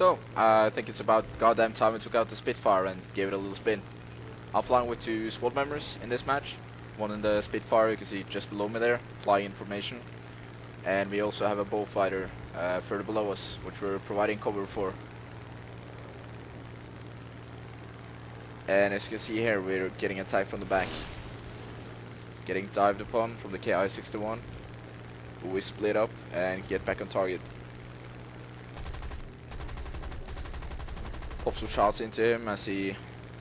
So, I think it's about goddamn time we took out the Spitfire and gave it a little spin. I'm flying with 2 squad members in this match. One in the Spitfire, you can see just below me there, flying in formation. And we also have a bullfighter further below us, which we're providing cover for. And as you can see here, we're getting attacked from the back. Getting dived upon from the Ki-61. We split up and get back on target. Pop some shots into him as he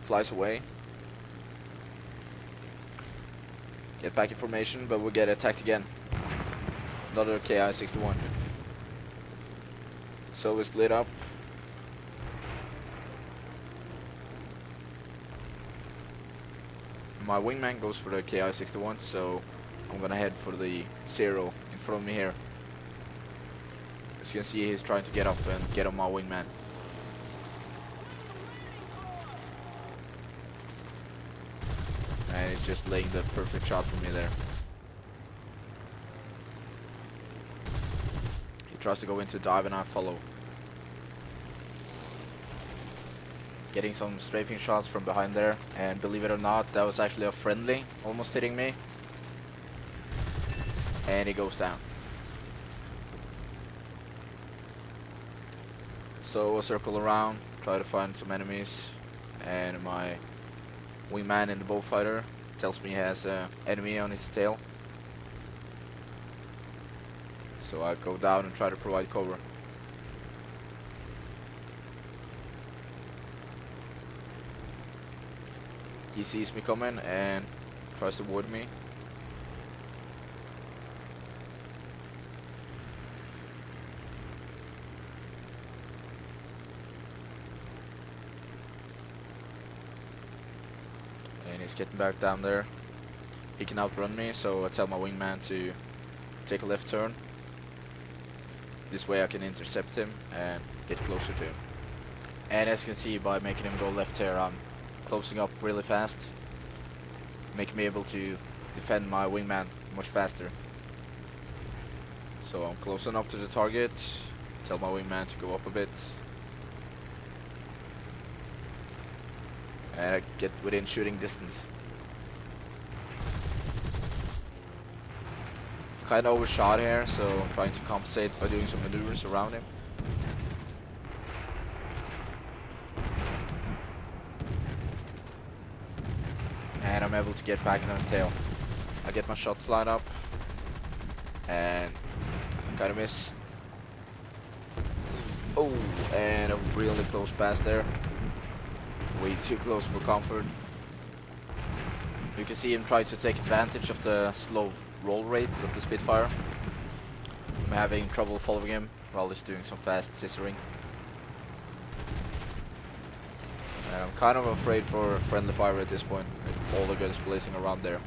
flies away. Get back in formation, but we'll get attacked again. Another Ki-61. So we split up. My wingman goes for the Ki-61, so I'm gonna head for the 0 in front of me here. As you can see, he's trying to get up and get on my wingman. And he's just laying the perfect shot for me there. He tries to go into dive and I follow. Getting some strafing shots from behind there, and believe it or not, that was actually a friendly almost hitting me. And he goes down. So I'll circle around, try to find some enemies, and my wingman in the bullfighter tells me he has an enemy on his tail. So I go down and try to provide cover. He sees me coming and tries to avoid me. And he's getting back down there. He can outrun me, so I tell my wingman to take a left turn. This way I can intercept him and get closer to him. And as you can see, by making him go left here, I'm closing up really fast, making me able to defend my wingman much faster. So I'm closing up to the target, tell my wingman to go up a bit, and I get within shooting distance. Kind of overshot here, so I'm trying to compensate by doing some maneuvers around him. And I'm able to get back on his tail. I get my shots lined up, and I kind of miss. Oh, and a really close pass there. Way too close for comfort. You can see him try to take advantage of the slow roll rate of the Spitfire. I'm having trouble following him while he's doing some fast scissoring. And I'm kind of afraid for friendly fire at this point, with all the guns blazing around there.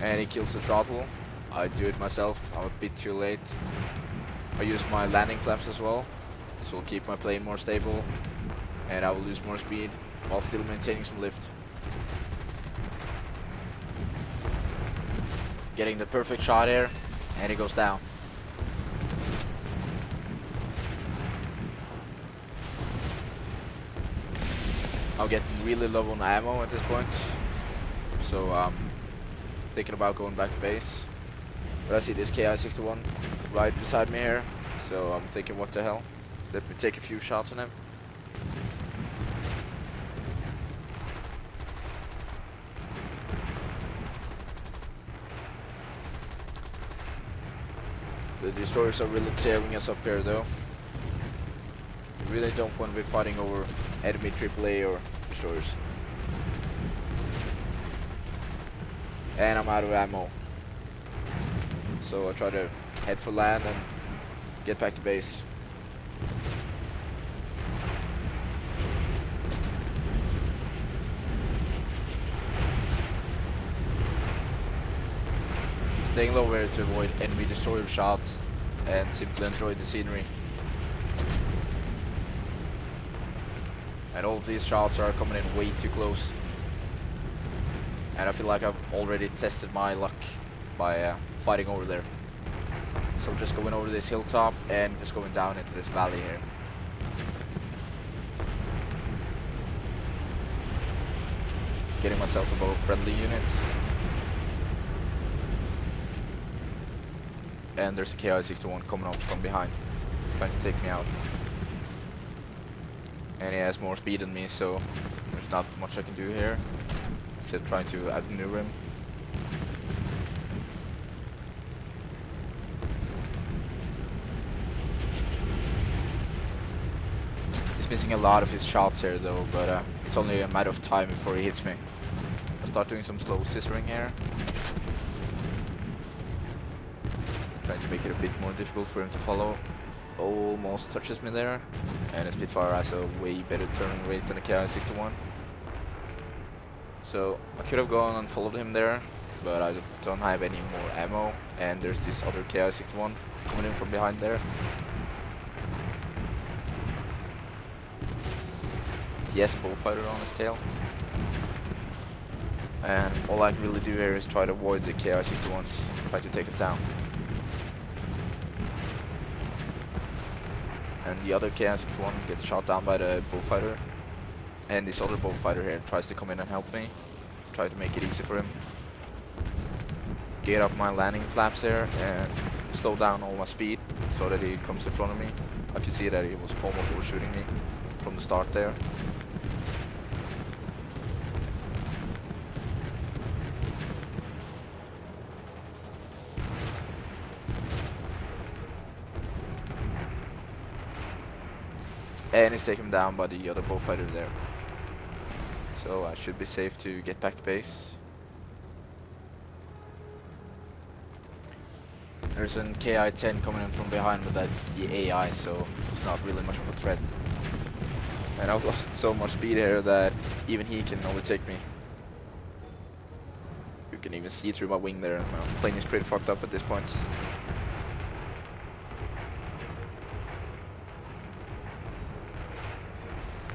And he kills the throttle. I do it myself, I'm a bit too late. I use my landing flaps as well. This will keep my plane more stable, and I will lose more speed while still maintaining some lift. Getting the perfect shot here, and he goes down. I'm getting really low on ammo at this point, so I'm thinking about going back to base. But I see this Ki-61 right beside me here, so I'm thinking, what the hell? Let me take a few shots on him. The destroyers are really tearing us up here though. We really don't want to be fighting over enemy AAA or destroyers. And I'm out of ammo. So I try to head for land and get back to base. Staying low here to avoid enemy destroyer shots and simply enjoy the scenery. And all of these shots are coming in way too close. And I feel like I've already tested my luck by fighting over there. So I'm just going over this hilltop and just going down into this valley here. getting myself above friendly units. And there's a Ki-61 coming up from behind, trying to take me out. And he has more speed than me, so there's not much I can do here, except trying to outmaneuver him. He's missing a lot of his shots here though, but it's only a matter of time before he hits me. I'll start doing some slow scissoring here. Trying to make it a bit more difficult for him to follow. Almost touches me there. And the Spitfire has a way better turning rate than the Ki-61. So I could have gone and followed him there, but I don't have any more ammo. And there's this other Ki-61 coming in from behind there. He has a bullfighter on his tail. And all I can really do here is try to avoid the Ki-61s, try to take us down. And the other Ki-61 gets shot down by the bullfighter. And this other bullfighter here tries to come in and help me. Try to make it easy for him. Get up my landing flaps there and slow down all my speed so that he comes in front of me. I can see that he was almost overshooting me from the start there. And he's taken down by the other bullfighter there. So I should be safe to get back to base. There's an Ki-10 coming in from behind, but that's the AI, so it's not really much of a threat. And I've lost so much speed here that even he can overtake me. You can even see through my wing there. My plane is pretty fucked up at this point.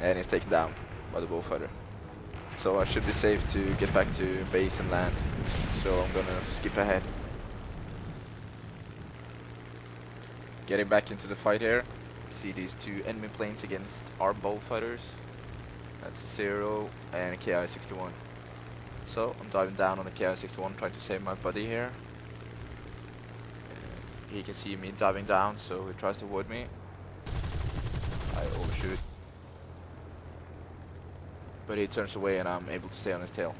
And he's taken down by the bullfighter. So I should be safe to get back to base and land. So I'm gonna skip ahead. Getting back into the fight here. You see these two enemy planes against our bullfighters. That's a 0 and a Ki-61. So I'm diving down on the Ki-61 trying to save my buddy here. He can see me diving down, so he tries to avoid me. I overshoot. But he turns away and I'm able to stay on his tail.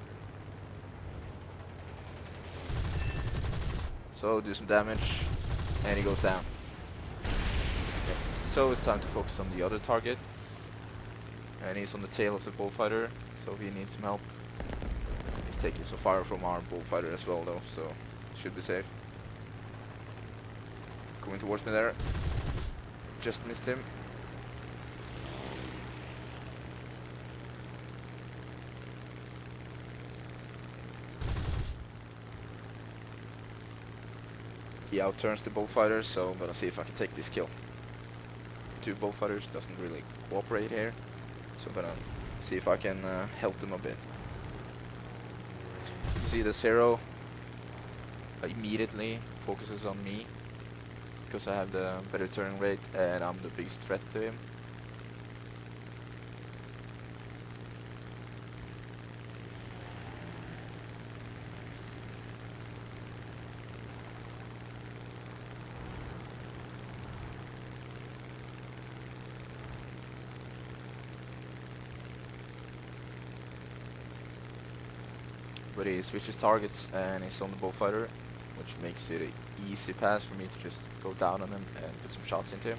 So do some damage and he goes down. Okay. So it's time to focus on the other target. And he's on the tail of the bullfighter, so he needs some help. He's taking some fire from our bullfighter as well though, so should be safe. Coming towards me there. Just missed him. He outturns the bullfighters, so I'm gonna see if I can take this kill. Two bullfighters doesn't really cooperate here, so I'm gonna see if I can help them a bit. You see the 0 immediately focuses on me because I have the better turning rate and I'm the biggest threat to him. But he switches targets and he's on the bullfighter, which makes it an easy pass for me to just go down on him and put some shots into him.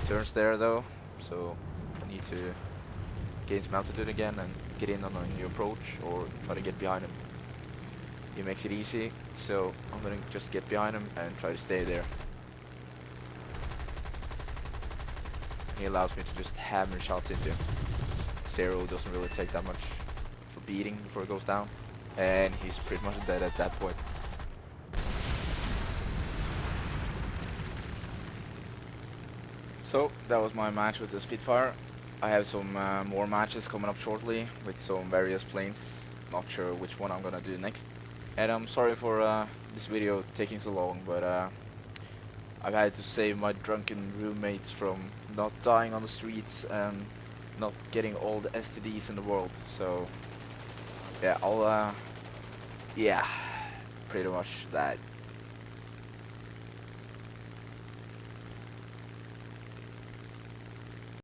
He turns there though, so I need to gain some altitude again and get in on a new approach or try to get behind him. He makes it easy, so I'm gonna just get behind him and try to stay there. He allows me to just hammer shots into him. 0 doesn't really take that much for beating before it goes down, and he's pretty much dead at that point. So that was my match with the Spitfire. I have some more matches coming up shortly with some various planes. Not sure which one I'm gonna do next. And I'm sorry for this video taking so long, but I've had to save my drunken roommates from not dying on the streets and not getting all the STDs in the world. So Yeah, I'll, yeah, pretty much that.